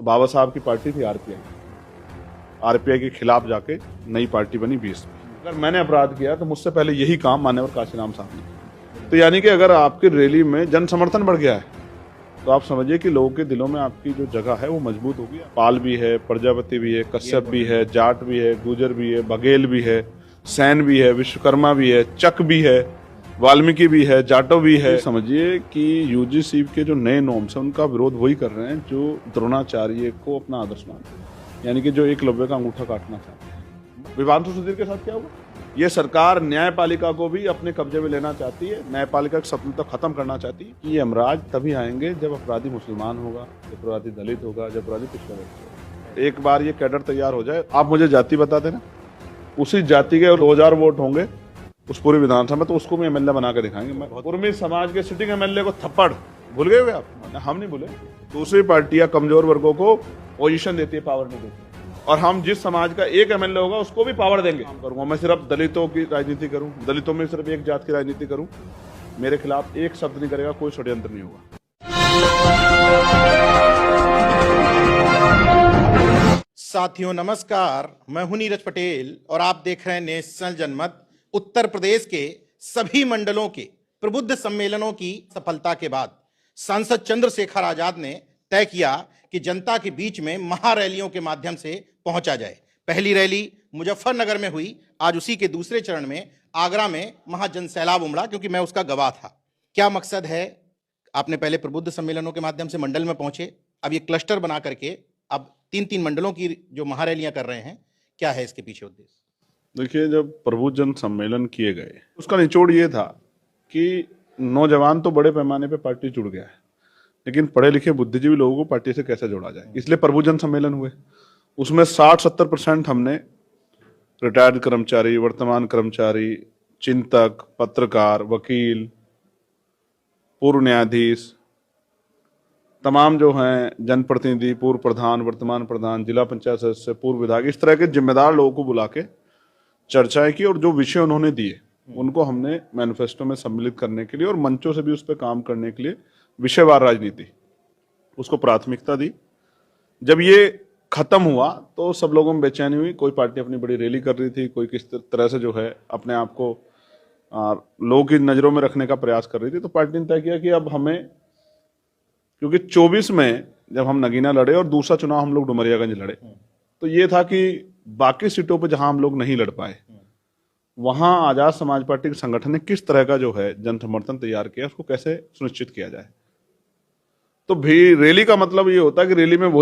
तो बाबा साहब की पार्टी थी आरपीआई। आरपीआई के खिलाफ जाके नई पार्टी बनी बीएसपी। अगर मैंने अपराध किया तो मुझसे पहले यही काम मान्यवर काशीराम साहब ने। तो यानी कि अगर आपकी रैली में जन समर्थन बढ़ गया है तो आप समझिए कि लोगों के दिलों में आपकी जो जगह है वो मजबूत होगी। पाल भी है, प्रजापति भी है, कश्यप भी है, जाट भी है, गुजर भी है, बघेल भी है, सैन भी है, विश्वकर्मा भी है, चक भी है, वाल्मीकि भी है, जाटो भी है। समझिए कि यूजीसी के जो नए नॉर्म्स हैं उनका विरोध वही कर रहे हैं जो द्रोणाचार्य को अपना आदर्श मानते हैं, यानी कि जो एकलव्य का अंगूठा काटना चाहते हैं। विवांशु सुधीर के साथ क्या हुआ? ये सरकार न्यायपालिका को भी अपने कब्जे में लेना चाहती है, न्यायपालिका की स्वतंत्रता खत्म करना चाहती है। ये यमराज तभी आएंगे जब अपराधी मुसलमान होगा, जब अपराधी दलित होगा, जब अपराधी पिछड़ा वर्ग होगा। एक बार ये कैडर तैयार हो जाए, आप मुझे जाति बता देना, उसी जाति के 2000 वोट होंगे उस पूरी विधानसभा में, तो उसको भी एमएलए बना के दिखाएंगे। मैं कुर्मी समाज के सिटिंग एमएलए को थप्पड़ भूल गए हुए आप? हम नहीं भूले। दूसरी पार्टियां कमजोर वर्गों को पोजीशन देती है, पावर नहीं देती, और हम जिस समाज का एक एमएलए होगा उसको भी पावर देंगे। करूंगा मैं सिर्फ दलितों की राजनीति करूं, दलितों में सिर्फ एक जात की राजनीति करूं, मेरे खिलाफ एक शब्द नहीं करेगा, कोई षड्यंत्र नहीं होगा। साथियों नमस्कार, मैं हूं नीरज पटेल और आप देख रहे हैं नेशनल जनमत। उत्तर प्रदेश के सभी मंडलों के प्रबुद्ध सम्मेलनों की सफलता के बाद सांसद चंद्रशेखर आजाद ने तय किया कि जनता के बीच में महारैलियों के माध्यम से पहुंचा जाए। पहली रैली मुजफ्फरनगर में हुई, आज उसी के दूसरे चरण में आगरा में महाजन सैलाब उमड़ा, क्योंकि मैं उसका गवाह था। क्या मकसद है? आपने पहले प्रबुद्ध सम्मेलनों के माध्यम से मंडल में पहुंचे, अब ये क्लस्टर बना करके अब 3-3 मंडलों की जो महारैलियां कर रहे हैं, क्या है इसके पीछे उद्देश्य? देखिए, जब प्रबुद्ध जन सम्मेलन किए गए उसका निचोड़ ये था कि नौजवान तो बड़े पैमाने पे पार्टी जुड़ गया है, लेकिन पढ़े लिखे बुद्धिजीवी लोगों को पार्टी से कैसे जोड़ा जाए, इसलिए प्रबुद्ध जन सम्मेलन हुए। उसमें 60-70% हमने रिटायर्ड कर्मचारी, वर्तमान कर्मचारी, चिंतक, पत्रकार, वकील, पूर्व न्यायाधीश, तमाम जो हैं जनप्रतिनिधि, पूर्व प्रधान, वर्तमान प्रधान, जिला पंचायत सदस्य, पूर्व विधायक, इस तरह के जिम्मेदार लोगों को बुला के चर्चाएं की, और जो विषय उन्होंने दिए उनको हमने मैनिफेस्टो में सम्मिलित करने के लिए और मंचों से भी उस पर काम करने के लिए विषयवार राजनीति, उसको प्राथमिकता दी। जब ये खत्म हुआ तो सब लोगों में बेचैनी हुई। कोई पार्टी अपनी बड़ी रैली कर रही थी, कोई किस तरह से जो है अपने आप को लोगों की नजरों में रखने का प्रयास कर रही थी। तो पार्टी ने तय किया कि अब हमें, क्योंकि 24 में जब हम नगीना लड़े और दूसरा चुनाव हम लोग डुमरियागंज लड़े, तो ये था कि बाकी सीटों पे जहां हम लोग नहीं लड़ पाए, वहां आजाद समाज पार्टी के संगठन ने किस तरह का जो है जन समर्थन तैयार किया, उसको कैसे सुनिश्चित किया जाए। तो भी रैली का मतलब ये होता है कि रैली में वही